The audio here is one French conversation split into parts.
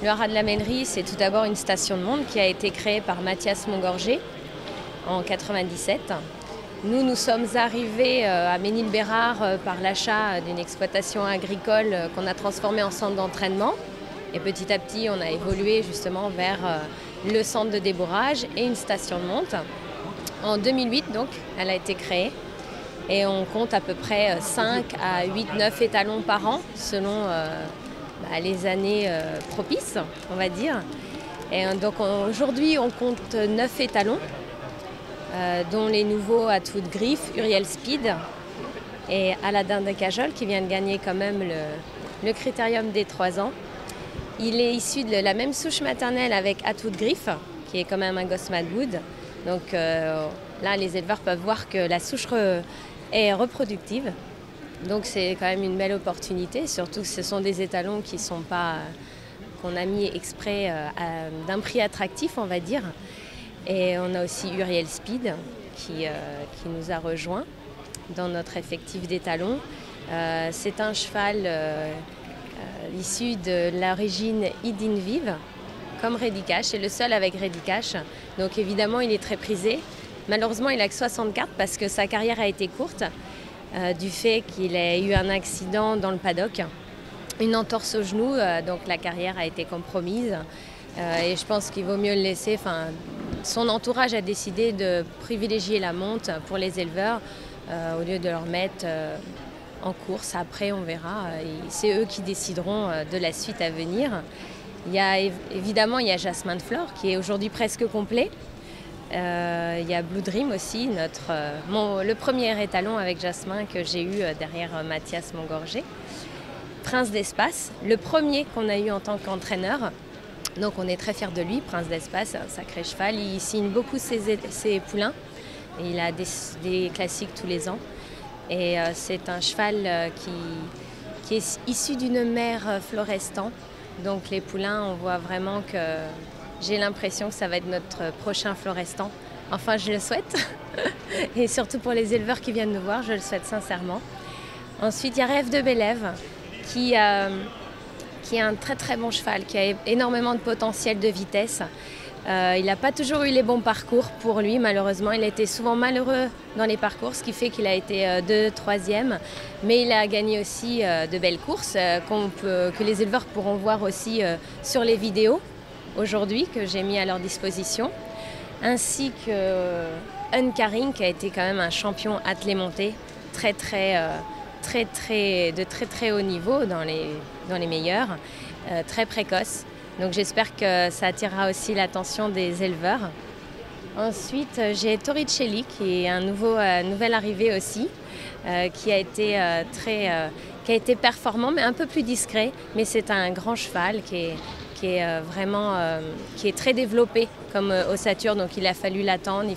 Le haras de la Mellerie, c'est tout d'abord une station de monte qui a été créée par Mathias Montgorgé en 1997. Nous sommes arrivés à Ménilbérard par l'achat d'une exploitation agricole qu'on a transformée en centre d'entraînement. Et petit à petit, on a évolué justement vers le centre de débourrage et une station de monte. En 2008, donc, elle a été créée. Et on compte à peu près 5 à 8, 9 étalons par an, selon les années propices, on va dire. Et donc aujourd'hui, on compte 9 étalons, dont les nouveaux Atwood Griff, Uriel Speed et Aladdin de Cajol, qui vient de gagner quand même le critérium des 3 ans. Il est issu de la même souche maternelle avec Atwood Griff, qui est quand même un gosse Madwood. Donc là, les éleveurs peuvent voir que la souche est reproductive. Donc c'est quand même une belle opportunité, surtout que ce sont des étalons qui sont pas qu'on a mis exprès d'un prix attractif, on va dire. Et on a aussi Uriel Speed qui nous a rejoint dans notre effectif d'étalons. C'est un cheval issu de l'origine Idine Vive, comme Redicache. C'est le seul avec Redicache. Donc évidemment, il est très prisé. Malheureusement, il n'a que 60 cartes parce que sa carrière a été courte du fait qu'il ait eu un accident dans le paddock, une entorse au genou, donc la carrière a été compromise. Et je pense qu'il vaut mieux le laisser. Son entourage a décidé de privilégier la monte pour les éleveurs au lieu de leur mettre en course. Après, on verra. C'est eux qui décideront de la suite à venir. Évidemment, il y a Jasmine Flore qui est aujourd'hui presque complet. Il y a Blue Dream aussi, le premier étalon avec Jasmin que j'ai eu derrière Mathias Montgorgé. Prince d'Espace, le premier qu'on a eu en tant qu'entraîneur. Donc on est très fiers de lui, Prince d'Espace, un sacré cheval. Il signe beaucoup ses poulains. Et il a des classiques tous les ans. Et c'est un cheval qui est issu d'une mère Florestan. Donc les poulains, on voit vraiment que j'ai l'impression que ça va être notre prochain Florestan. Enfin, je le souhaite. Et surtout pour les éleveurs qui viennent nous voir, je le souhaite sincèrement. Ensuite, il y a Rêve de Bélève, qui est un très très bon cheval, qui a énormément de potentiel de vitesse. Il n'a pas toujours eu les bons parcours pour lui, malheureusement. Il a été souvent malheureux dans les parcours, ce qui fait qu'il a été 2e, 3e. Mais il a gagné aussi de belles courses que les éleveurs pourront voir aussi sur les vidéos aujourd'hui que j'ai mis à leur disposition. Ainsi que Uncaring, qui a été quand même un champion attelé-monté de très très haut niveau dans les meilleurs, très précoce. Donc j'espère que ça attirera aussi l'attention des éleveurs. Ensuite, j'ai Torricelli, qui est un nouvel arrivé aussi, qui a été performant, mais un peu plus discret. Mais c'est un grand cheval qui est très développé comme ossature, donc il a fallu l'attendre,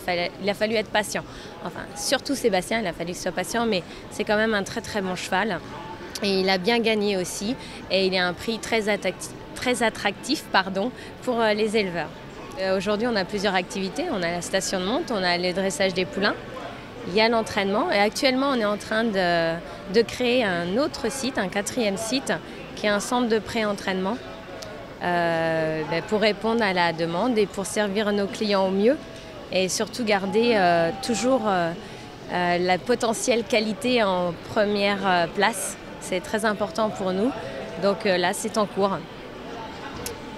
il a fallu être patient. Enfin, surtout Sébastien, il a fallu qu'il soit patient, mais c'est quand même un très très bon cheval. Et il a bien gagné aussi, et il a un prix très attractif pour les éleveurs. Aujourd'hui, on a plusieurs activités. On a la station de monte, on a le dressage des poulains, il y a l'entraînement. Et actuellement, on est en train de créer un autre site, un 4e site, qui est un centre de pré-entraînement pour répondre à la demande et pour servir nos clients au mieux. Et surtout garder toujours la potentielle qualité en première place. C'est très important pour nous. Donc là, c'est en cours.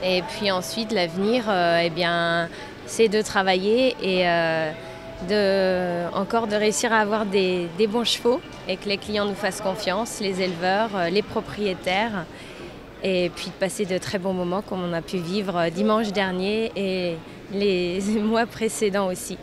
Et puis ensuite, l'avenir, c'est de travailler et de réussir à avoir des bons chevaux et que les clients nous fassent confiance, les éleveurs, les propriétaires, et puis de passer de très bons moments comme on a pu vivre dimanche dernier et les mois précédents aussi.